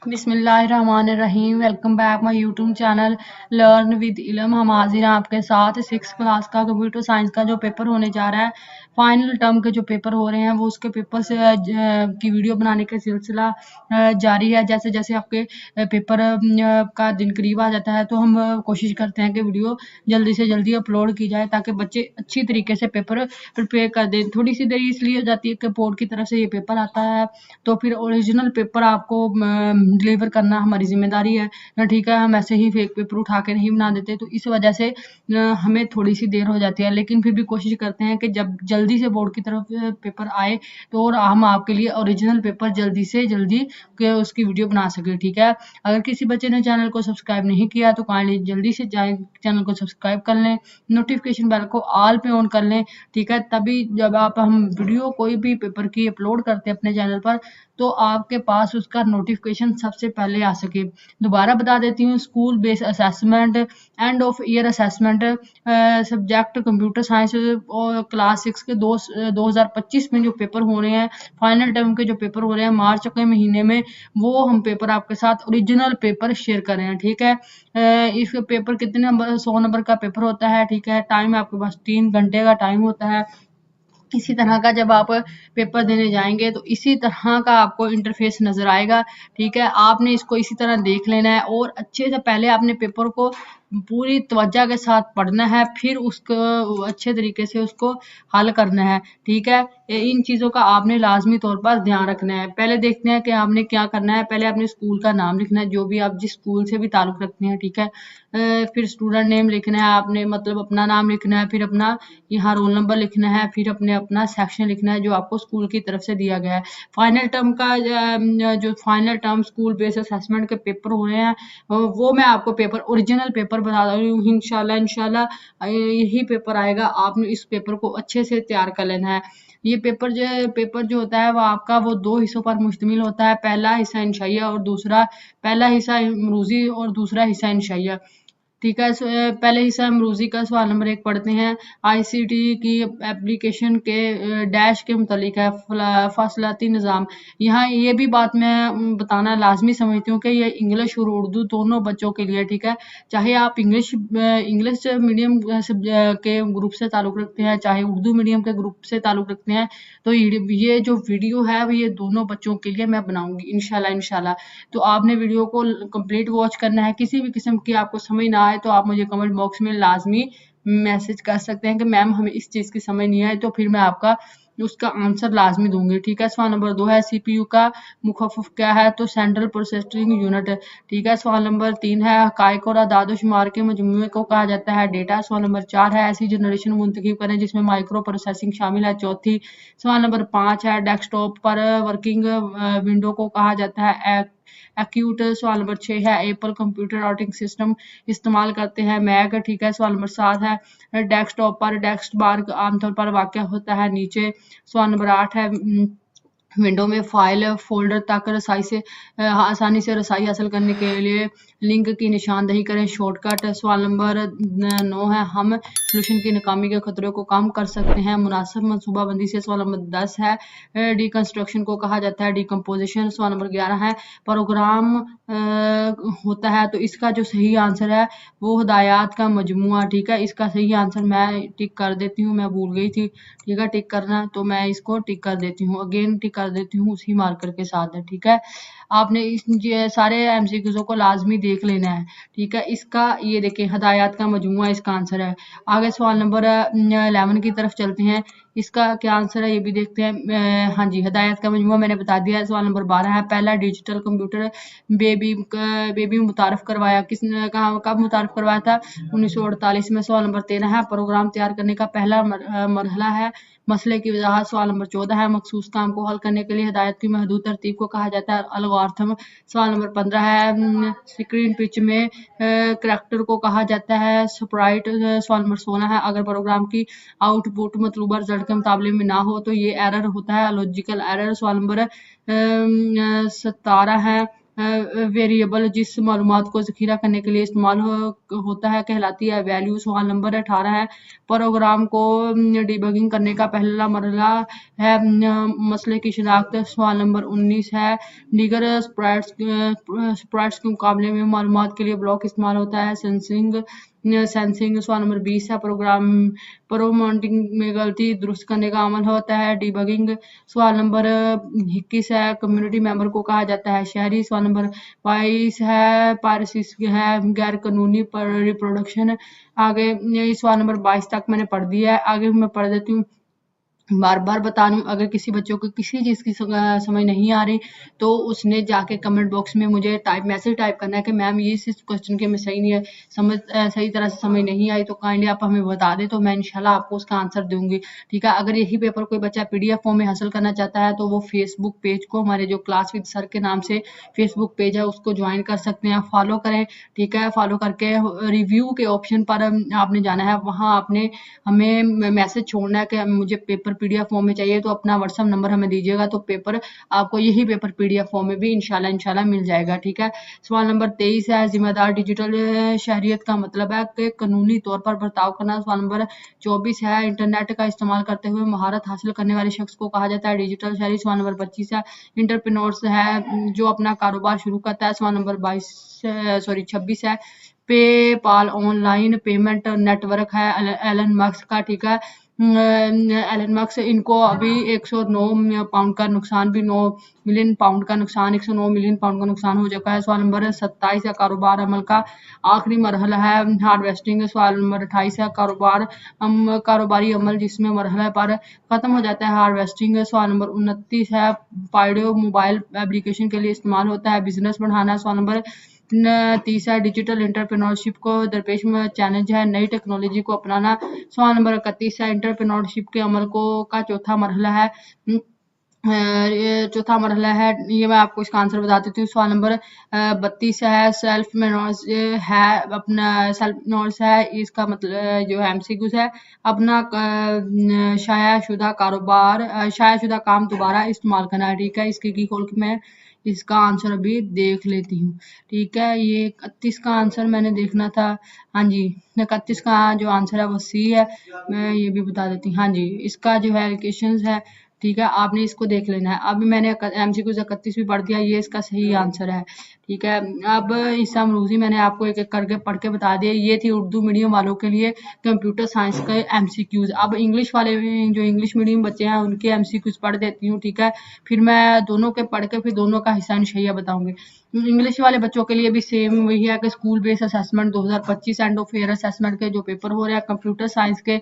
बिस्मिल्लाहिर्रहमानिर्रहीम। Welcome back my YouTube channel learn with इल्म। हम हाजिर हैं आपके साथ 6th क्लास का कंप्यूटर साइंस का जो पेपर होने जा रहा है, फाइनल टर्म के जो पेपर हो रहे हैं वो उसके पेपर से की वीडियो बनाने का सिलसिला जारी है। जैसे जैसे आपके पेपर का दिन करीब आ जाता है तो हम कोशिश करते हैं कि वीडियो जल्दी से जल्दी अपलोड की जाए ताकि बच्चे अच्छी तरीके से पेपर प्रिपेयर कर दें। थोड़ी सी देरी इसलिए हो जाती है कि बोर्ड की तरफ से ये पेपर आता है, तो फिर ओरिजिनल पेपर आपको डिलीवर करना हमारी ज़िम्मेदारी है ना। ठीक है, हम ऐसे ही फेक पेपर उठा के नहीं बना देते, तो इस वजह से हमें थोड़ी सी देर हो जाती है, लेकिन फिर भी कोशिश करते हैं कि जब जल्दी से बोर्ड की तरफ पेपर आए तो और हम आपके लिए ओरिजिनल पेपर जल्दी से जल्दी के उसकी वीडियो बना सकें। ठीक है, अगर किसी बच्चे ने चैनल को सब्सक्राइब नहीं किया तो काइंडली जल्दी से जाए चैनल को सब्सक्राइब कर लें, नोटिफिकेशन बेल को ऑल पे ऑन कर लें। ठीक है, तभी जब आप हम वीडियो कोई भी पेपर की अपलोड करते हैं अपने चैनल पर तो आपके पास उसका नोटिफिकेशन सबसे पहले आ सके। दोबारा बता देती हूँ, school based assessment, end of year assessment, subject computer science और क्लास 6 के 2025 में जो पेपर हो रहे हैं, फाइनल टर्म के जो पेपर हो रहे हैं मार्च के महीने में, वो हम पेपर आपके साथ ओरिजिनल पेपर शेयर कर रहे हैं। ठीक है, इस पेपर कितने नंबर 100 नंबर का पेपर होता है। ठीक है, टाइम आपके पास 3 घंटे का टाइम होता है। इसी तरह का जब आप पेपर देने जाएंगे तो इसी तरह का आपको इंटरफेस नज़र आएगा। ठीक है, आपने इसको इसी तरह देख लेना है और अच्छे से पहले आपने पेपर को पूरी तवज्जो के साथ पढ़ना है, फिर उसको अच्छे तरीके से उसको हल करना है। ठीक है, इन चीज़ों का आपने लाजमी तौर पर ध्यान रखना है। पहले देखते हैं कि आपने क्या करना है। पहले अपने स्कूल का नाम लिखना है, जो भी आप जिस स्कूल से भी ताल्लुक़ रखते हैं। ठीक है, फिर स्टूडेंट नेम लिखना है आपने, मतलब अपना नाम लिखना है, फिर अपना यहाँ रोल नंबर लिखना है, फिर अपने अपना सेक्शन लिखना है जो आपको स्कूल की तरफ से दिया गया है। फाइनल टर्म का जो final term school based assessment के पेपर हो रहे हैं, वो मैं आपको पेपर ओरिजिनल पेपर बता रही हूँ। इंशाल्लाह इंशाल्लाह यही पेपर आएगा। आपने इस पेपर को अच्छे से तैयार कर लेना है। ये पेपर जो होता है वो आपका वो 2 हिस्सों पर मुश्तमिल होता है। पहला हिस्सा इंशाइया और दूसरा पहला हिस्सा मरूज़ी और दूसरा हिस्सा इंशाइया। ठीक है, पहले हिस्सा हम रूज़ी का सवाल नंबर 1 पढ़ते हैं। आईसीटी की एप्लीकेशन के डैश के मुतालिक है फासलाती निज़ाम। यहाँ ये भी बात मैं बताना लाजमी समझती हूँ कि ये इंग्लिश और उर्दू दोनों बच्चों के लिए। ठीक है, चाहे आप इंग्लिश मीडियम के ग्रुप से ताल्लुक़ रखते हैं, चाहे उर्दू मीडियम के ग्रुप से ताल्लुक़ रखते हैं, तो ये जो वीडियो है वो ये दोनों बच्चों के लिए मैं बनाऊँगी इंशाल्लाह इंशाल्लाह। तो आपने वीडियो को कंप्लीट वॉच करना है। किसी भी किस्म की आपको समझ ना आए तो आप मुझे कमेंट बॉक्स में लाजमी मैसेज कर सकते हैं कि मैम हमें इस चीज़ की समझ नहीं आई, तो फिर मैं आपका उसका आंसर लाजमी दूंगी। ठीक है, सवाल नंबर 2 है सीपीयू का मुखफ़फ़ क्या है, तो सेंट्रल प्रोसेसिंग यूनिट। ठीक है, सवाल नंबर 3 है हक़ाइक़ और अदाद शुमार के मजमूए को कहा जाता है डेटा। सवाल नंबर 4 है ऐसी जनरेशन मुंतखब करें जिसमें माइक्रो प्रोसेसिंग शामिल है। चौथी सवाल नंबर 5 है डेस्कटॉप पर वर्किंग विंडो को कहा जाता है एक्यूट। सवाल नंबर 6 है एप्पल कंप्यूटर ऑपरेटिंग सिस्टम इस्तेमाल करते हैं मैक। ठीक है, सवाल नंबर 7 है डेस्कटॉप पर डेस्क बार आमतौर पर वाक़ होता है नीचे। सवाल नंबर 8 है विंडो में फाइल फोल्डर तक रसाई से आसानी से रसाई हासिल करने के लिए लिंक की निशानदही करें शॉर्टकट। सवाल नंबर 9 है हम सोल्यूशन की नाकामी के खतरे को कम कर सकते हैं मुनासिब मनसूबाबंदी से। सवाल नंबर 10 है डिकंस्ट्रक्शन को कहा जाता है डिकम्पोजिशन। सवाल नंबर 11 है प्रोग्राम होता है, तो इसका जो सही आंसर है वो हदायत का मजमुआ। ठीक है, इसका सही आंसर मैं टिक कर देती हूँ, मैं भूल गई थी। ठीक है, टिक करना, तो मैं इसको टिक कर देती हूँ, अगेन टिक कर देती हूँ उसी मार्कर के साथ है। ठीक है, आपने इस ये सारे एमसीक्यूज़ को लाजमी देख लेना है। ठीक है, इसका ये देखें हदायत का मजमुआ इसका आंसर है। आगे सवाल नंबर 11 की तरफ चलते हैं, इसका क्या आंसर है ये भी देखते हैं। हाँ जी, हदायत का मजमुआ मैंने बता दिया है। सवाल नंबर 12 है पहला डिजिटल कंप्यूटर बेबी मुतारफ़ करवाया किसने, कहाँ कब मुतारफ़ करवाया था, 1948 में। सवाल नंबर 13 है प्रोग्राम तैयार करने का पहला मरहला है मसले की वजाहत। सवाल नंबर 14 है मखसूस काम को हल करने के लिए हिदायत की महदूद तरतीब को कहा जाता है एल्गोरिथम। सवाल नंबर 15 है स्क्रीन पिच में करैक्टर को कहा जाता है स्प्राइट। सवाल नंबर 16 है अगर प्रोग्राम की आउटपुट मतलूबा रिजल्ट के मुकाबले में ना हो तो ये एरर होता है लॉजिकल एरर। सवाल नंबर 17 है वेरिएबल जिस मालूमात को ज़ख़ीरा करने के लिए इस्तेमाल होता है कहलाती है वैल्यू। सवाल नंबर 18 है, प्रोग्राम को डिबगिंग करने का पहला मरहला है मसले की शिनाख्त। सवाल नंबर 19 है, दीगर स्प्राइट्स के मुकाबले में मालूमात के लिए ब्लॉक इस्तेमाल होता है सेंसिंग। सवाल नंबर 20 है, प्रोग्रामिंग में गलती दुरुस्त करने का अमल होता है डिबगिंग। सवाल नंबर 21 है, कम्युनिटी मेंबर को कहा जाता है शहरी। सवाल नंबर 22 है, पायरेसी है गैर कानूनी रिप्रोडक्शन। आगे ये सवाल नंबर 22 तक मैंने पढ़ दिया है, आगे मैं पढ़ देती हूँ। बार बार बता रही हूँ, अगर किसी बच्चों को किसी चीज़ की समझ नहीं आ रही तो उसने जाके कमेंट बॉक्स में मुझे मैसेज टाइप करना है कि मैम ये इस क्वेश्चन के में सही नहीं है, सही तरह से समझ नहीं आई, तो काइंडली आप हमें बता दें तो मैं इंशाल्लाह आपको उसका आंसर दूंगी। ठीक है, अगर यही पेपर कोई बच्चा PDF फॉर्म में हासिल करना चाहता है तो वो फेसबुक पेज को, हमारे जो क्लास विद सर के नाम से फेसबुक पेज है, उसको ज्वाइन कर सकते हैं, फॉलो करें। ठीक है, फॉलो करके रिव्यू के ऑप्शन पर आपने जाना है, वहाँ आपने हमें मैसेज छोड़ना है कि मुझे पेपर PDF फॉर्म में चाहिए, तो अपना व्हाट्सअप नंबर हमें दीजिएगा, तो पेपर आपको यही पेपर PDF फॉर्म में भी इंशाल्लाह मिल जाएगा। ठीक है, सवाल नंबर 23 है, जिम्मेदार डिजिटल शहरियत का मतलब है कि कानूनी तौर पर बर्ताव करना। सवाल नंबर 24 है, इंटरनेट का इस्तेमाल करते हुए महारत हासिल करने वाले शख्स को कहा जाता है डिजिटल शहरी। सवाल नंबर 25 है, एंटरप्रेन्योर्स है जो अपना कारोबार शुरू करता है। सवाल नंबर 26 है, पेपाल ऑनलाइन पेमेंट नेटवर्क है एलन मस्क का। ठीक है, एलन मस्क इनको अभी 109 पाउंड का नुकसान, भी 9 मिलियन पाउंड का नुकसान, 109 मिलियन पाउंड का नुकसान हो चुका है। सवाल नंबर 27 है, कारोबार अमल का आखिरी मरहला है हार्वेस्टिंग। सवाल नंबर 28 है, कारोबारी अमल जिसमें मरहला पर खत्म हो जाता है हार्वेस्टिंग। सवाल नंबर 29 है, पाइडो मोबाइल एप्लीकेशन के लिए इस्तेमाल होता है बिजनेस बढ़ाना। सवाल नंबर 30 है, डिजिटल एंटरप्रेन्योरशिप को दरपेश में चैलेंज है नई टेक्नोलॉजी को अपनाना। सवाल नंबर 31 है, एंटरप्रेन्योरशिप के अमल को का चौथा मरहला है, ये मैं आपको इसका आंसर बता देती हूँ। सवाल नंबर 32 है, सेल्फ नॉलेज है, अपना सेल्फ नॉलेज है, इसका मतलब जो है MCQs है, अपना शायाशुदा काम दोबारा इस्तेमाल करना है। ठीक है, इसकी की खोल के मैं इसका आंसर अभी देख लेती हूँ। ठीक है, ये 31 का आंसर मैंने देखना था। हाँ जी, 31 का जो आंसर है वो C है। मैं ये भी बता देती हूँ, हाँ जी, इसका जो है एलोकेशंस है। ठीक है, आपने इसको देख लेना है। अभी मैंने MCQ 31 भी पढ़ दिया, ये इसका सही आंसर है। ठीक है, अब ईसा अमरूजी मैंने आपको एक एक करके पढ़ के बता दिया। ये थी उर्दू मीडियम वालों के लिए कंप्यूटर साइंस के MCQs। अब इंग्लिश वाले जो इंग्लिश मीडियम बच्चे हैं उनके MCQs पढ़ देती हूँ। ठीक है, फिर मैं दोनों के पढ़ के फिर दोनों का हिस्सा इंशाअल्लाह बताऊंगी। इंग्लिश वाले बच्चों के लिए भी सेम वही है कि school based assessment 2025 end of year assessment के जो पेपर हो रहे हैं कंप्यूटर साइंस के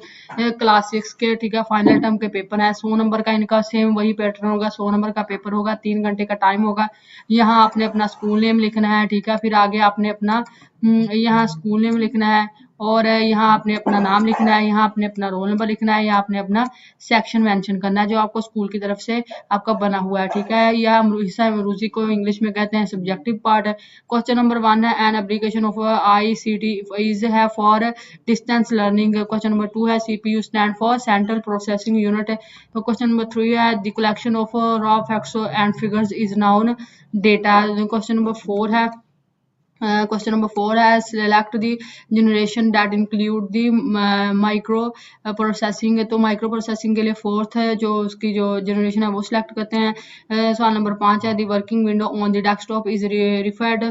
क्लास 6 के। ठीक है, फाइनल टर्म के पेपर है, 100 नंबर का इनका सेम वही पैटर्न होगा, 100 नंबर का पेपर होगा, 3 घंटे का टाइम होगा। यहाँ आपने अपना स्कूल नेम लिखना है। ठीक है, फिर आगे आपने अपना यहाँ स्कूल नेम लिखना है, और यहाँ आपने अपना नाम लिखना है, यहाँ आपने अपना रोल नंबर लिखना है, यहाँ आपने अपना सेक्शन मेंशन करना है जो आपको स्कूल की तरफ से आपका बना हुआ है। ठीक है, यह हिस्सा अमरूजी को इंग्लिश में कहते हैं सब्जेक्टिव पार्ट है। क्वेश्चन नंबर 1 है, an application of ICT is है for distance learning. Question number 2 है, CPU stand for central processing unit. तो क्वेश्चन नंबर 3 है, the collection of raw facts and figures is known data. Question number 4 है, question number 4 है, select the generation that include the micro processing. तो micro processing के लिए 4th है जो उसकी जो जनरेशन है वो सिलेक्ट करते हैं। सवाल नंबर 5 है, the working window on the desktop is referred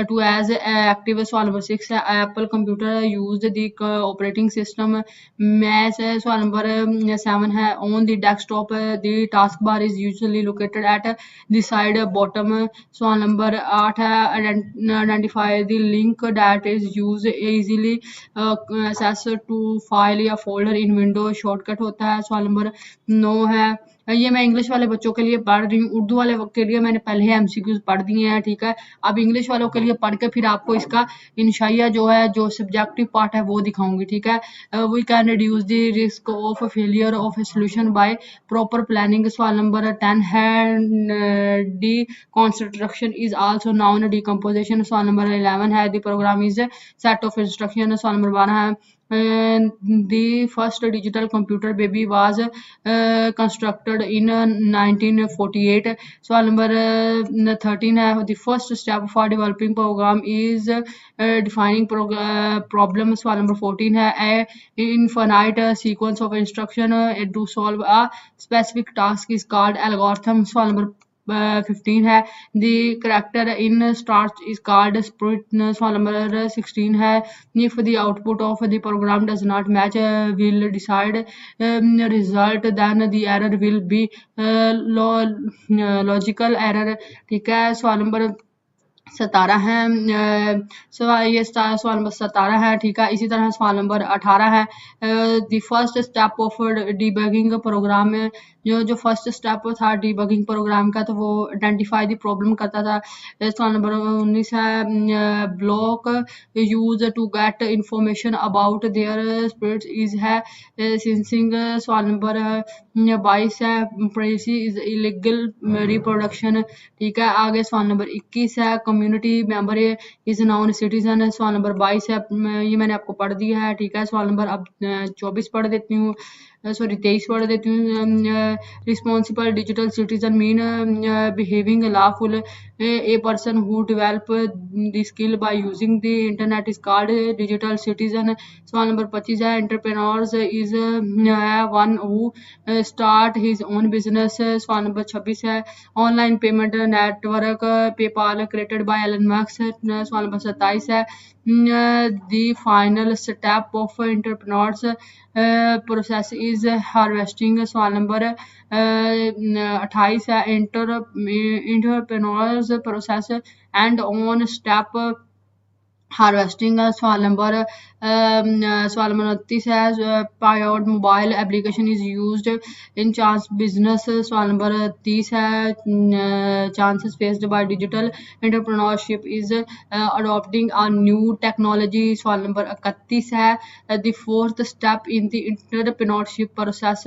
to as active. सवाल नंबर 6 है, Apple computer use the operating system match. सवाल नंबर 7 है, on the desktop the task bar is usually located at the side bottom. सवाल नंबर 8 है, identify the link that is used easily access to file या folder in Windows shortcut होता है। सवाल नंबर 9 है, ये मैं इंग्लिश वाले बच्चों के लिए पढ़ रही हूँ, उर्दू वाले के लिए मैंने पहले MCQs पढ़ दिए हैं। ठीक है, अब इंग्लिश वालों के लिए पढ़ के फिर आपको इसका इंशाइया जो है जो सब्जेक्टिव पार्ट है वो दिखाऊंगी। ठीक है, we can reduce the risk of failure of a solution by proper planning. सवाल नंबर 10 है, deconstruction is also known decomposition. सवाल नंबर 11 है, the program is set of instruction. सवाल नंबर 12 है, The first digital computer baby was constructed in 1948. सवाल नंबर 13 है, the first step for developing program is defining problem. सवाल नंबर 14 है, a infinite sequence of instruction to solve a specific task is called algorithm. सवाल number 15 है, the character in starch is called spirit. सवाल number 16 है, if the output of the program does not match will decide result, then the error will be logical error. ठीक है, सवाल number 17 है, सवाल number 17 है, ठीक है। इसी तरह सवाल नंबर 18 है, the first step of debugging program में जो फर्स्ट स्टेप था डिबगिंग प्रोग्राम का, तो वो आइडेंटिफाई द प्रॉब्लम करता था। सवाल नंबर 19 है, block use to get information about their sprites is है सेंसिंग। सवाल नंबर 22 है, प्राइवेसी इज इलीगल रिप्रोडक्शन। ठीक है, आगे सवाल नंबर 21 है, community member is non citizen. सवाल नंबर 22 है, ये मैंने आपको पढ़ दिया है। ठीक है, सवाल नंबर अब 24 पढ़ देती हूँ, सॉरी 23 पढ़ देती हूँ। Responsible digital citizen mean behaving lawful a person who develop the skill by using the internet is called digital citizen. सवाल नंबर 25 है, entrepreneurs is one who start his own business. सवाल नंबर 26 है, online payment network PayPal created by Elon Musk. सवाल नंबर 27 है, the final step of entrepreneurs process is harvesting. सवाल नंबर 28 है, entrepreneurs process end on step harvesting. सवाल नंबर 29 है, paired mobile application is used in chance business. सवाल नंबर 30 है, chances faced by digital entrepreneurship is adopting a new technology. सवाल नंबर 31 है, the fourth step in the entrepreneurship process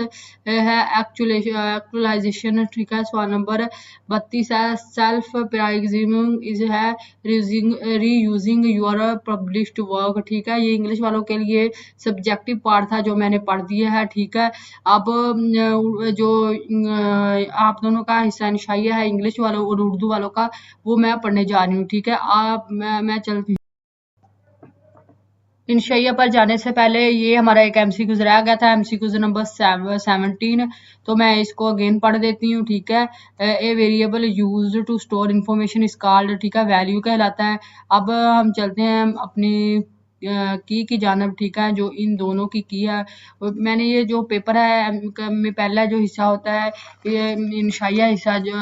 है एक्चुअलाइजेशन। ठीक है, सवाल नंबर 32 है, सेल्फ प्राइजिंग इज है रीयूजिंग योर पब्लिश्ड वर्क। ठीक है, ये इंग्लिश वालों के लिए सब्जेक्टिव पार्ट था जो मैंने पढ़ दिया है। ठीक है, अब जो आप दोनों का हिस्सा इंशाइया है इंग्लिश वालों और उर्दू वालों का, वो मैं पढ़ने जा रही हूँ। ठीक है, आप मैं चलती हूँ। इंशाइया पर जाने से पहले ये हमारा एक एमसीक्यू रह गया था, एमसीक्यू नंबर 17, तो मैं इसको अगेन पढ़ देती हूँ। ठीक है, a variable used to store information is called, ठीक है, वैल्यू कहलाता है। अब हम चलते हैं अपनी की जानब। ठीक है, जो इन दोनों की है, मैंने ये जो पेपर है में पहला जो हिस्सा होता है ये इंशाइया हिस्सा जो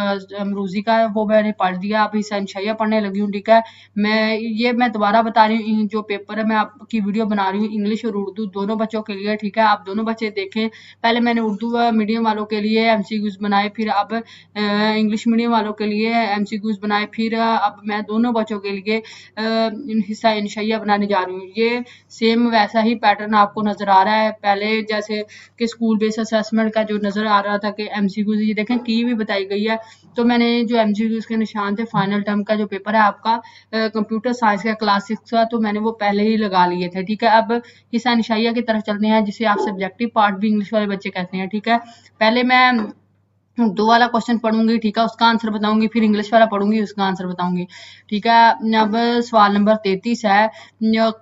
अमरूजी का है वो मैंने पढ़ दिया, अब हिस्सा इंशाइया पढ़ने लगी हूँ। ठीक है, मैं दोबारा बता रही हूँ, जो पेपर है मैं आपकी वीडियो बना रही हूँ इंग्लिश और उर्दू दोनों बच्चों के लिए। ठीक है, आप दोनों बच्चे देखें, पहले मैंने उर्दू मीडियम वालों के लिए एमसीक्यूज बनाए, फिर अब इंग्लिश मीडियम वालों के लिए एमसीक्यूज बनाए, फिर अब मैं दोनों बच्चों के लिए हिस्सा इंशाइया बनाने जा रही हूँ। ये सेम वैसा ही पैटर्न आपको नजर आ रहा है, पहले जैसे कि स्कूल बेस्ड असेसमेंट का जो नजर आ रहा था कि एमसीक्यूज ये देखें की भी बताई गई है, तो मैंने जो एमसीक्यूज के निशान थे फाइनल टर्म का जो पेपर है आपका कंप्यूटर साइंस का क्लास 6 का, तो मैंने वो पहले ही लगा लिए थे। ठीक है, अब हिस्सा इंशाइया की तरफ चलते हैं जिसे आप सब्जेक्टिव पार्ट भी इंग्लिश वाले बच्चे कहते हैं। ठीक है, पहले मैं दो वाला क्वेश्चन पढ़ूंगी, ठीक है, उसका आंसर बताऊंगी, फिर इंग्लिश वाला पढ़ूंगी, उसका आंसर बताऊंगी। ठीक है, अब सवाल नंबर 33 है,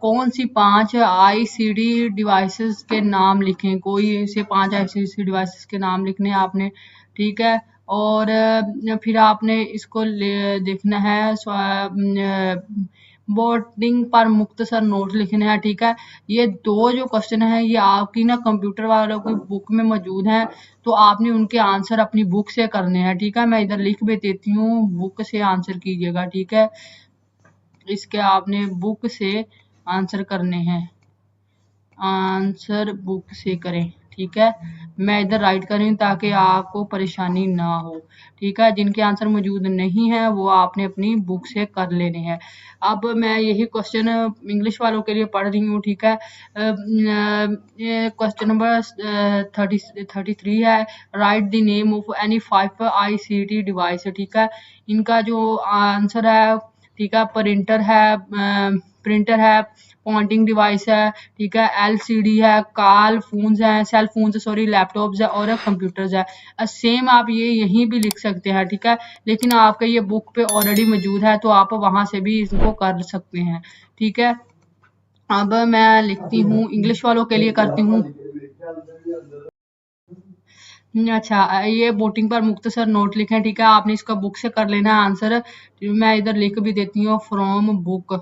कौन सी 5 आईसीडी डिवाइसेस के नाम लिखें, कोई से 5 आईसीडी डिवाइसेस के नाम लिखने आपने। ठीक है, और फिर आपने इसको देखना है, बोर्डिंग पर मुख्तसर नोट लिखने हैं। ठीक है, ये दो जो क्वेश्चन है ये आपकी ना कंप्यूटर वालों की बुक में मौजूद हैं, तो आपने उनके आंसर अपनी बुक से करने हैं। ठीक है, मैं इधर लिख भी देती हूँ, बुक से आंसर कीजिएगा। ठीक है, इसके आपने बुक से आंसर करने हैं, आंसर बुक से करें। ठीक है, मैं इधर राइट कर रही हूँ ताकि आपको परेशानी ना हो। ठीक है, जिनके आंसर मौजूद नहीं है वो आपने अपनी बुक से कर लेने हैं। अब मैं यही क्वेश्चन इंग्लिश वालों के लिए पढ़ रही हूँ। ठीक है, क्वेश्चन नंबर 33 है, right the name of any 5 ICT device. ठीक है, इनका जो आंसर है ठीक है, प्रिंटर है, पॉइंटिंग डिवाइस है, ठीक है, एलसीडी है, कॉल फोन्स है, सेल फोन्स सॉरी, लैपटॉप्स है और कंप्यूटर्स है। सेम आप ये यहीं भी लिख सकते हैं, ठीक है, लेकिन आपका ये बुक पे ऑलरेडी मौजूद है तो आप वहां से भी इसको कर सकते हैं, ठीक है। अब मैं लिखती हूँ, इंग्लिश वालों के लिए करती हूँ। अच्छा, ये बोटिंग पर मुख्तसर नोट लिखें, ठीक है, आपने इसका बुक से कर लेना है आंसर। मैं इधर लिख भी देती हूँ, फ्रॉम बुक,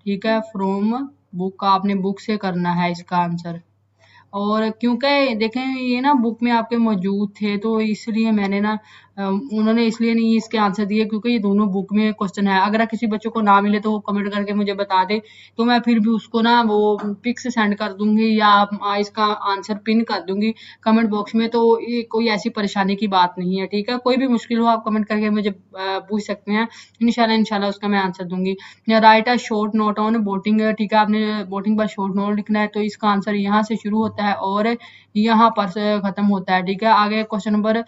ठीक है, फ्रॉम बुक आपने बुक से करना है इसका आंसर। और क्योंकि देखें ये ना बुक में आपके मौजूद थे तो इसलिए मैंने ना उन्होंने इसलिए नहीं इसके आंसर दिए क्योंकि ये दोनों बुक में क्वेश्चन है। अगर किसी बच्चों को ना मिले तो वो कमेंट करके मुझे बता दे, तो मैं फिर भी उसको ना वो पिक्स सेंड कर दूंगी या इसका आंसर पिन कर दूंगी कमेंट बॉक्स में। तो ये कोई ऐसी परेशानी की बात नहीं है, ठीक है। कोई भी मुश्किल हो आप कमेंट करके मुझे पूछ सकते हैं, इंशाल्लाह इंशाल्लाह उसका मैं आंसर दूंगी। Right a short note on boating, ठीक है, आपने बोटिंग पर शॉर्ट नोट लिखना है, तो इसका आंसर यहाँ से शुरू होता है और यहाँ पर से खत्म होता है, ठीक है। आगे क्वेश्चन नंबर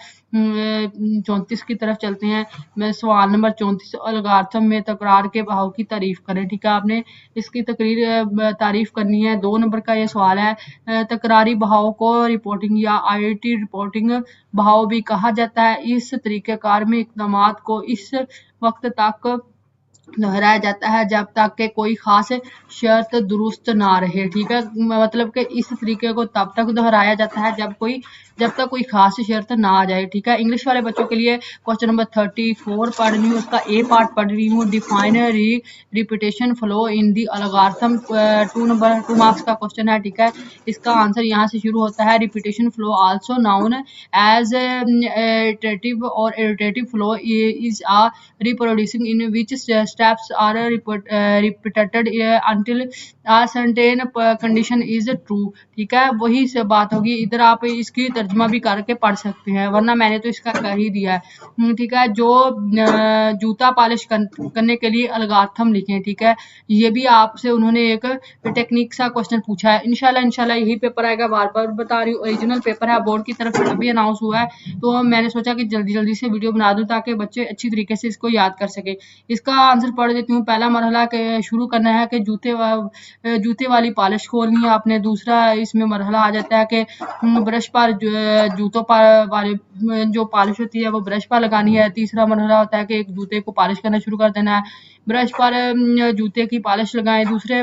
34 की तरफ चलते हैं। मैं सवाल नंबर 34, अलगार्थम में तकरार के भाव की तारीफ करें, ठीक है, आपने इसकी तारीफ करनी है। 2 नंबर का ये सवाल है, तकरारी भाव को रिपोर्टिंग या आईटी रिपोर्टिंग भाव भी कहा जाता है। इस तरीक़ेकार में इक़दामात को इस वक्त तक दोहराया जाता है जब तक कि कोई खास शर्त दुरुस्त ना रहे, ठीक है, मतलब कि इस तरीके को तब तक दोहराया जाता है जब तक कोई खास शर्त ना आ जाए, ठीक है। इंग्लिश वाले बच्चों के लिए क्वेश्चन नंबर 34 पढ़ रही हूँ, उसका ए पार्ट पढ़ रही हूँ, define repetition flow in the algorithm. 2 marks का क्वेश्चन है, ठीक है। इसका आंसर यहाँ से शुरू होता है, repetition flow also known as iterative और iterative flow is a reproducing in which steps are repeated until a certain condition is true, ठीक है। वही से बात होगी, इधर आप इसकी तर्जमा भी करके पढ़ सकते हैं, वरना मैंने तो इसका कर ही दिया है, ठीक है। जो जूता पॉलिश करने के लिए अलगार्थम लिखें, ठीक है, ये भी आपसे उन्होंने एक टेक्निक सा क्वेश्चन पूछा है। इंशाल्लाह यही पेपर आएगा, बार बार बता रही हूँ, ओरिजिनल पेपर है, बोर्ड की तरफ से अभी अनाउंस हुआ है, तो मैंने सोचा कि जल्दी से वीडियो बना दूं ताकि बच्चे अच्छी तरीके से इसको याद कर सके। इसका आंसर पढ़ देती हूँ। पहला मरहला के शुरू करना है कि जूते वाली पॉलिश खोलनी है आपने। दूसरा इसमें मरहला आ जाता है कि ब्रश पर जूतों पर वाले जो पॉलिश होती है वो ब्रश पर लगानी है। तीसरा मरहला होता है कि एक जूते को पॉलिश करना शुरू कर देना है, ब्रश पर जूते की पॉलिश लगाएं, दूसरे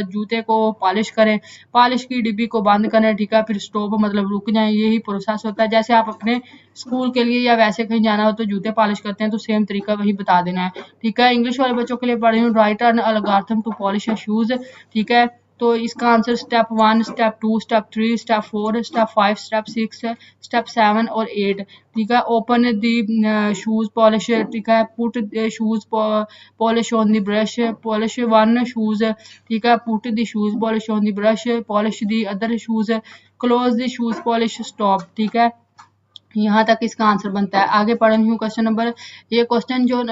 जूते को पॉलिश करें, पॉलिश की डिब्बी को बंद करें, ठीक है, फिर स्टॉप मतलब रुक जाएं। यही प्रोसेस होता है, जैसे आप अपने स्कूल के लिए या वैसे कहीं जाना हो तो जूते पॉलिश करते हैं, तो सेम तरीका वही बता देना है, ठीक है। इंग्लिश वाले बच्चों के लिए पढ़ रही हूँ, write an algorithm to polish shoes, ठीक है। तो इसका answer step 1, step 2, step 3, step 4, step 5, step 6, step 7 और 8, ठीक है। ओपन दी शूज पॉलिश, ठीक है, put shoes polish on the brush, polish 1 shoes, ठीक है, put the shoes polish on the brush, polish the other shoes, close the shoes polish, stop, ठीक है। यहाँ तक इसका आंसर बनता है। आगे पढ़ रही हूँ क्वेश्चन नंबर, ये क्वेश्चन जो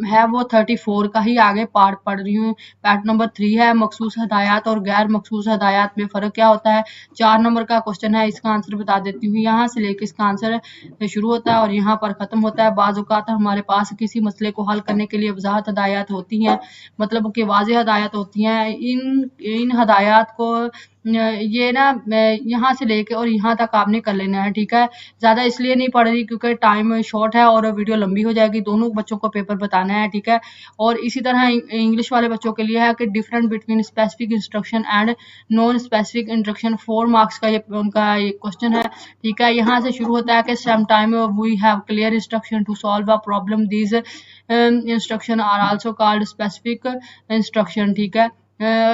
है वो 34 का ही आगे पार्ट पढ़ रही हूँ। पार्ट नंबर 3 है, मखसूस हदायत और गैर मखसूस हदायत में फ़र्क क्या होता है। 4 नंबर का क्वेश्चन है, इसका आंसर बता देती हूँ। यहाँ से लेकर इसका आंसर शुरू होता है और यहाँ पर ख़त्म होता है। बाज़ औक़ात हमारे पास किसी मसले को हल करने के लिए वज़ाहत हदायत होती हैं, मतलब कि वाज़ेह हदायत होती हैं। इन हदायत को ये ना यहाँ से लेके और यहाँ तक आपने कर लेना है, ठीक है। ज़्यादा इसलिए नहीं पढ़ रही क्योंकि टाइम शॉर्ट है और वीडियो लंबी हो जाएगी। दोनों बच्चों को पेपर बताना है, ठीक है। और इसी तरह इंग्लिश वाले बच्चों के लिए है कि different between specific instruction and non specific instruction. 4 marks का ये उनका ये क्वेश्चन है, ठीक है। यहाँ से शुरू होता है कि some time we have clear instruction to solve a problem, these instruction are also called specific instruction, ठीक है।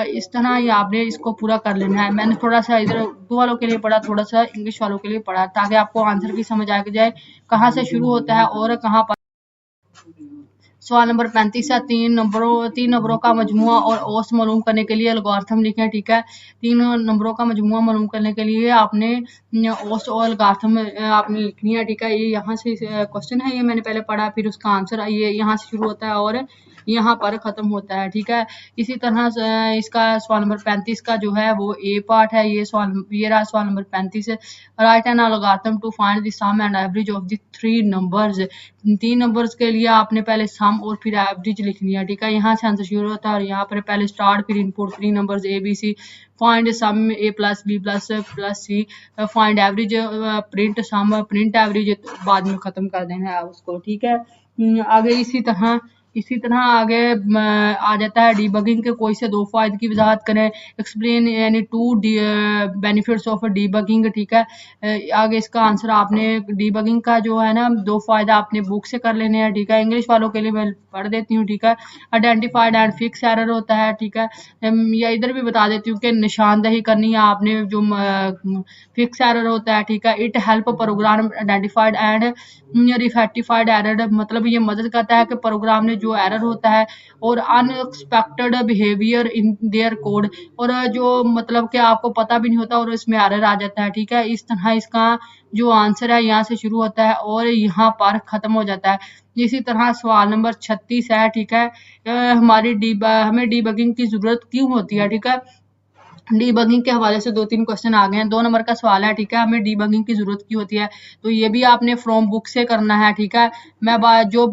इस तरह ये आपने इसको पूरा कर लेना है। मैंने थोड़ा सा इधर उर्दू वालों के लिए पढ़ा, थोड़ा सा इंग्लिश वालों के लिए पढ़ा, ताकि आपको आंसर की समझ आ जाए कहाँ से शुरू होता है और कहाँ पर। सवाल नंबर 35 है, 3 नंबरों का मजमुआ और औसत मालूम करने के लिए एल्गोरिथम लिखें, ठीक है। 3 नंबरों का मजमुआ मालूम करने के लिए आपने औसत और एल्गोरिथम आपने लिखनी है, ठीक है। ये यहाँ से क्वेश्चन है, ये मैंने पहले पढ़ा, फिर उसका आंसर ये यहाँ से शुरू होता है और यहाँ पर खत्म होता है। ठीक है, इसी तरह इसका सवाल नंबर 35 का जो है वो ए पार्ट है। ये रहा सवाल नंबर 35। Write an algorithm to find the sum and average of the three numbers. 3 numbers के लिए आपने पहले सम और फिर एवरेज लिखनी है। ठीक है, यहाँ से आंसर शुरू होता है और यहाँ पर पहले स्टार्ट फिर input 3 numbers A B C, find sum A plus B plus plus C, find average, print sum, print average, बाद में खत्म कर देना है उसको। ठीक है, आगे इसी तरह आगे आ जाता है डीबगिंग के कोई से दो फायदे की वजाहत करें। एक्सप्लेन यानी टू बेनिफिट्स ऑफ डीबगिंग। ठीक है, आगे इसका आंसर आपने डीबगिंग का जो है ना दो फायदा आपने बुक से कर लेने हैं। ठीक है, इंग्लिश वालों के लिए मैं पढ़ देती हूँ। ठीक है, आइडेंटिफाइड एंड फिक्स एरर होता है। ठीक है, या इधर भी बता देती हूँ कि निशानदही करनी है आपने जो फिक्स एरर होता है। ठीक है, it help program identified and rectified error, मतलब ये मदद करता है कि प्रोग्राम ने जो एरर होता है और unexpected behaviour in their code, और जो मतलब कि आपको पता भी नहीं होता और इसमें एरर आ जाता है। ठीक है, इस तरह इसका जो आंसर है यहाँ से शुरू होता है और यहाँ पर खत्म हो जाता है। इसी तरह सवाल नंबर 36 है। ठीक है, हमें डीबगिंग की जरूरत क्यों होती है। ठीक है, डीबगिंग के हवाले से 2-3 क्वेश्चन आ गए हैं। 2 नंबर का सवाल है। ठीक है, हमें डीबगिंग की जरूरत क्यों होती है, तो ये भी आपने फ्रॉम बुक से करना है। ठीक है, मैं जो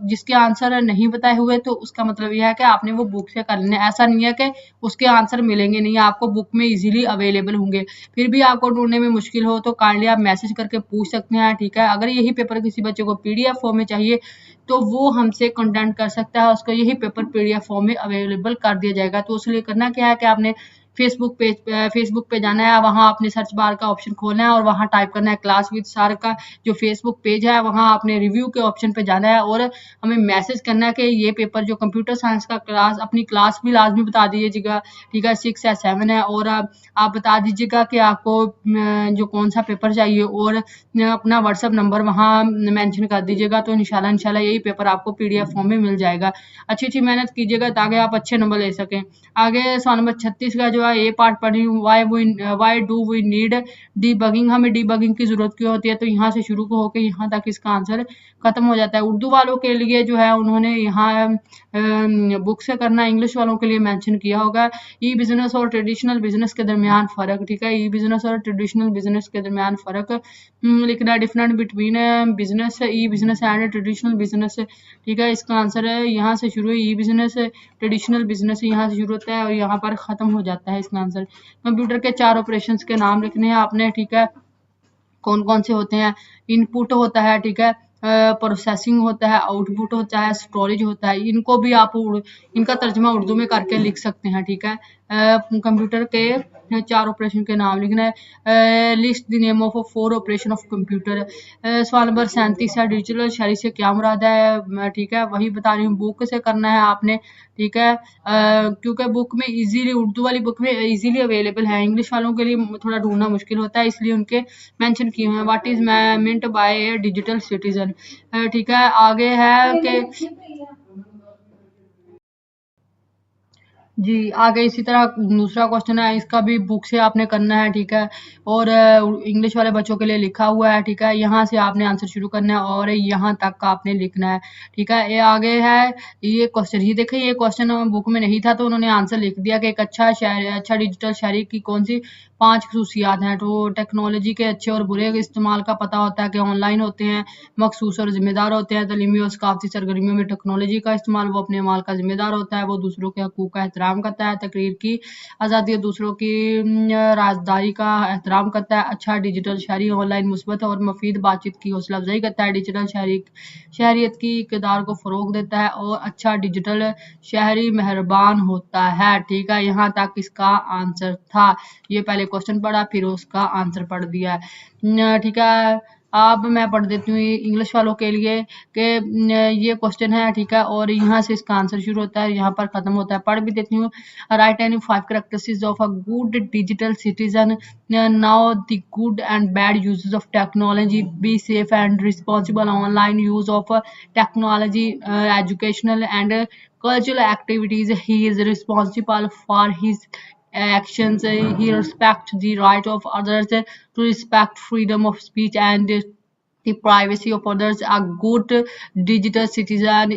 जिसके आंसर नहीं बताए हुए तो उसका मतलब यह है कि आपने वो बुक से कर लेना है। ऐसा नहीं है कि उसके आंसर मिलेंगे नहीं, आपको बुक में इजीली अवेलेबल होंगे। फिर भी आपको ढूंढने में मुश्किल हो तो काइंडली आप मैसेज करके पूछ सकते हैं। ठीक है, अगर यही पेपर किसी बच्चे को पीडीएफ फॉर्म में चाहिए तो वो हमसे कॉन्टेक्ट कर सकता है, उसको यही पेपर पीडीएफ फॉर्म में अवेलेबल कर दिया जाएगा। तो उसके लिए करना क्या है कि आपने फेसबुक पे जाना है, वहाँ आपने सर्च बार का ऑप्शन खोलना है और वहाँ टाइप करना है क्लास विद सर का जो फेसबुक पेज है, वहाँ आपने रिव्यू के ऑप्शन पे जाना है और हमें मैसेज करना है कि ये पेपर जो कंप्यूटर साइंस का क्लास, अपनी क्लास भी लाजमी बता दीजिएगा। ठीक है, 6 या 7 है, और आप बता दीजिएगा कि आपको जो कौन सा पेपर चाहिए और अपना व्हाट्सअप नंबर वहाँ मेंशन कर दीजिएगा। तो इंशाल्लाह यही पेपर आपको पीडीएफ फॉर्म में मिल जाएगा। अच्छी मेहनत कीजिएगा ताकि आप अच्छे नंबर ले सकें। आगे सवाल नंबर 36 का जो है ये पार्ट पढ़ी हूँ, why do we need debugging, हमें डीबगिंग की जरूरत क्यों होती है, तो यहाँ से शुरू होकर यहाँ तक इसका आंसर खत्म हो जाता है। उर्दू वालों के लिए जो है उन्होंने यहाँ बुक से करना, इंग्लिश वालों के लिए मेंशन किया होगा। ई बिजनेस और ट्रेडिशनल बिजनेस के दरमियान फ़र्क। ठीक है, ई बिजनेस और ट्रेडिशनल बिजनेस के दरमियान फ़र्क लिखना, different between business, E business and traditional business. ठीक है, इसका आंसर है यहाँ से शुरू है ई बिजनेस, ट्रेडिशनल बिजनेस यहाँ से शुरू होता है और यहाँ पर ख़त्म हो जाता है इसका आंसर। कंप्यूटर के 4 ऑपरेशंस के नाम लिखने हैं आपने। ठीक है, कौन कौन से होते हैं, इनपुट होता है। ठीक है, प्रोसेसिंग होता है, आउटपुट होता है, स्टोरेज होता है। इनको भी आप इनका तर्जमा उर्दू में करके लिख सकते हैं। ठीक है, कंप्यूटर के 4 ऑपरेशन के नाम लिखना है। List the name of 4 operation of computer. सवाल नंबर 37 है, डिजिटल शहरी से क्या मुराद है। ठीक है, वही बता रही हूँ, बुक से करना है आपने। ठीक है, क्योंकि बुक में इजीली, उर्दू वाली बुक में इजीली अवेलेबल है, इंग्लिश वालों के लिए थोड़ा ढूंढना मुश्किल होता है, इसलिए उनके मेंशन किए हुए हैं। What is meant by digital citizen. ठीक है, आगे है कि जी, आगे इसी तरह दूसरा क्वेश्चन है, इसका भी बुक से आपने करना है। ठीक है, और इंग्लिश वाले बच्चों के लिए लिखा हुआ है। ठीक है, यहाँ से आपने आंसर शुरू करना है और यहाँ तक का आपने लिखना है। ठीक है, ये आगे है ये क्वेश्चन, ये देखिए ये क्वेश्चन बुक में नहीं था तो उन्होंने आंसर लिख दिया कि एक अच्छा डिजिटल शहरी की कौन सी 5 खसूसियात हैं। तो टेक्नोलॉजी के अच्छे और बुरे इस्तेमाल का पता होता है कि ऑनलाइन होते हैं, मखसूस और जिम्मेदार होते हैं। तलीमी और सकाफती सरगर्मियों में टेक्नोलॉजी का इस्तेमाल, वो अपने माल का जिम्मेदार होता है, वो दूसरों के हकूक़ का एहतराम करता है, तकरीर की आज़ादी और दूसरों की राजदारी का एहतराम करता है। अच्छा डिजिटल शहरी ऑनलाइन मुस्बत और मुफीद बातचीत की हौसला अफजाई करता है, डिजिटल शहरियत की किरदार को फ़रोग देता है और अच्छा डिजिटल शहरी मेहरबान होता है। ठीक है, यहाँ तक इसका आंसर था। ये पहले क्वेश्चन पढ़ा फिर उसका आंसर पढ़ दिया। ठीक है, अब मैं पढ़ देती हूँ इंग्लिश वालों के लिए कि ये क्वेश्चन है। ठीक है, और यहाँ से इसका आंसर शुरू होता है, यहाँ पर खत्म होता है। पढ़ भी देती हूँ। Right any 5 characteristics of a good digital citizen. Now the good and bad uses of technology, be safe and responsible online use of technology, educational and cultural activities. He is responsible for his actions. He respects the right of others to respect freedom of speech and the privacy of others, a good digital citizen,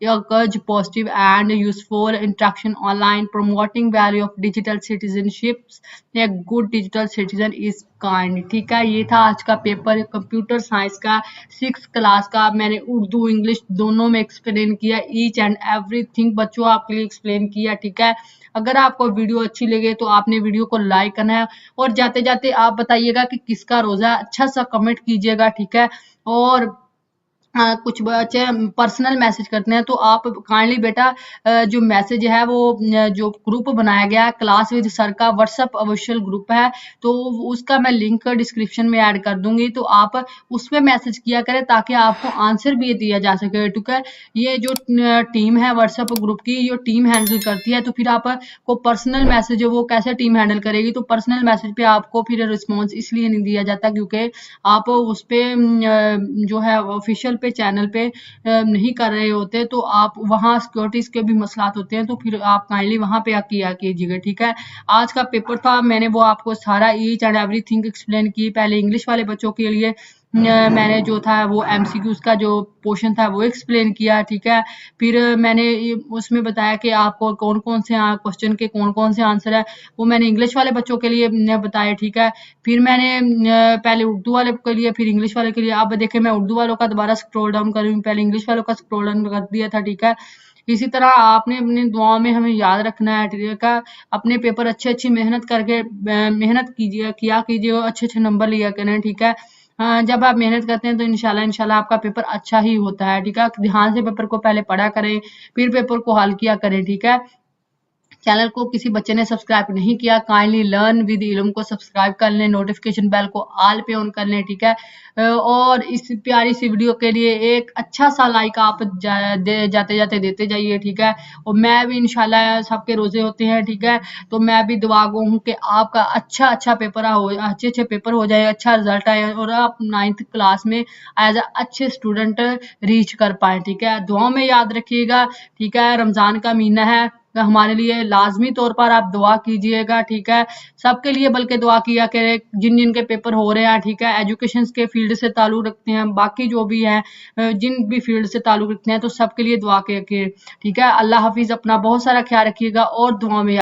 encourage positive and useful interaction online, promoting value of digital citizenships. A good digital citizen is kind. ठीक है, ये था आज का paper computer science का 6th class का। मैंने Urdu English दोनों में एक्सप्लेन किया, ईच एंड एवरीथिंग बच्चों आपके लिए एक्सप्लेन किया। ठीक है, अगर आपको वीडियो अच्छी लगे तो आपने वीडियो को लाइक करना है, और जाते जाते आप बताइएगा कि किसका रोजा, अच्छा सा कमेंट कीजिएगा। ठीक है, और कुछ बच्चे पर्सनल मैसेज करते हैं, तो आप काइंडली बेटा जो मैसेज है वो जो ग्रुप बनाया गया है क्लास विद सर का व्हाट्सएप ऑफिशियल ग्रुप है, तो उसका मैं लिंक डिस्क्रिप्शन में ऐड कर दूंगी, तो आप उसमें मैसेज किया करें ताकि आपको आंसर भी दिया जा सके। ठीक है, ये जो टीम है व्हाट्सएप ग्रुप की, जो टीम हैंडल करती है, तो फिर आपको पर्सनल मैसेज वो कैसे टीम हैंडल करेगी, तो पर्सनल मैसेज पे आपको फिर रिस्पॉन्स इसलिए नहीं दिया जाता क्योंकि आप उस पे जो है ऑफिशियल पे चैनल पे नहीं कर रहे होते, तो आप वहाँ सिक्योरिटीज के भी मसलात होते हैं, तो फिर आप काइंडली वहाँ पे किया कीजिएगा। ठीक है, आज का पेपर था, मैंने वो आपको सारा ईच एंड एवरीथिंग एक्सप्लेन की। पहले इंग्लिश वाले बच्चों के लिए मैंने जो था वो एमसीक्यूज का जो पोर्शन था वो एक्सप्लेन किया। ठीक है, फिर मैंने उसमें बताया कि आपको कौन कौन से क्वेश्चन के कौन कौन से आंसर है, वो मैंने इंग्लिश वाले बच्चों के लिए बताया। ठीक है, फिर मैंने पहले उर्दू वाले के लिए फिर इंग्लिश वाले के लिए। अब देखें मैं उर्दू वालों का दोबारा स्क्रॉल डाउन करूँ, पहले इंग्लिश वालों का स्क्रॉल डाउन कर दिया था। ठीक है, इसी तरह आपने अपनी दुआओं में हमें याद रखना है। ठीक है, अपने पेपर अच्छी मेहनत करके मेहनत कीजिए, किया कीजिए, अच्छे नंबर लिया करें। ठीक है, जब आप मेहनत करते हैं तो इंशाल्लाह आपका पेपर अच्छा ही होता है। ठीक है, ध्यान से पेपर को पहले पढ़ा करें, फिर पेपर को हल किया करें। ठीक है, चैनल को किसी बच्चे ने सब्सक्राइब नहीं किया, काइंडली लर्न विद इल्म को सब्सक्राइब कर लें, नोटिफिकेशन बेल को ऑल पे ऑन कर लें। ठीक है, और इस प्यारी सी वीडियो के लिए एक अच्छा सा लाइक आप जाते जाते देते जाइए। ठीक है, और मैं भी इंशाल्लाह सबके रोजे होते हैं। ठीक है, तो मैं भी दुआ गो हूँ कि आपका अच्छा पेपर हो, अच्छे पेपर हो जाए, अच्छा रिजल्ट आए, और आप 9th क्लास में एज अच्छे स्टूडेंट रीच कर पाए। ठीक है, दुआ में याद रखिएगा। ठीक है, रमजान का महीना है, तो हमारे लिए लाजमी तौर पर आप दुआ कीजिएगा। ठीक है, सबके लिए बल्कि दुआ किया करें जिन जिन के पेपर हो रहे हैं। ठीक है, एजुकेशन के फील्ड से ताल्लुक रखते हैं, बाकी जो भी हैं जिन भी फील्ड से ताल्लुक रखते हैं, तो सबके लिए दुआ करें। ठीक है, अल्लाह हाफिज, अपना बहुत सारा ख्याल रखिएगा और दुआ में